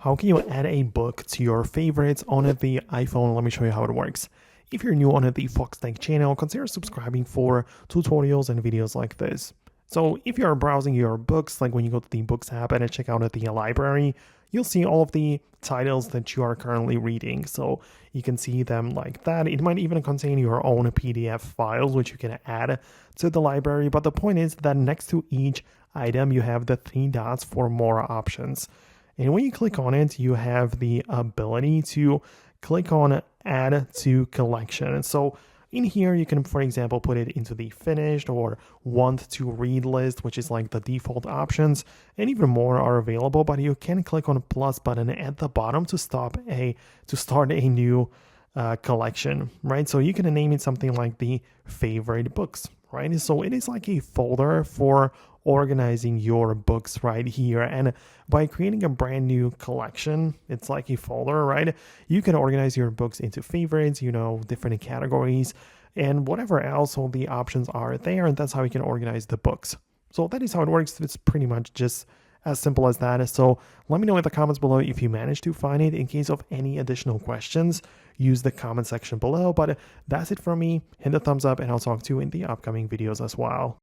How can you add a book to your favorites on the iPhone? Let me show you how it works. If you're new on the Foxtecc channel, consider subscribing for tutorials and videos like this. So if you're browsing your books, like when you go to the Books app and check out the library, you'll see all of the titles that you are currently reading. So you can see them like that. It might even contain your own PDF files, which you can add to the library. But the point is that next to each item, you have the 3 dots for more options. And when you click on it, you have the ability to click on Add to Collection. So in here, you can, for example, put it into the finished or want to read list, which is like the default options, and even more are available. But you can click on the plus button at the bottom to start a new collection, right? So you can name it something like the favorite books, right? So it is like a folder for organizing your books right here. And by creating a brand new collection, it's like a folder, right? You can organize your books into favorites, different categories, and whatever else, all the options are there. And that's how you can organize the books. So that is how it works. It's pretty much just as simple as that. So let me know in the comments below if you managed to find it. In case of any additional questions, use the comment section below. But that's it from me. Hit the thumbs up, and I'll talk to you in the upcoming videos as well.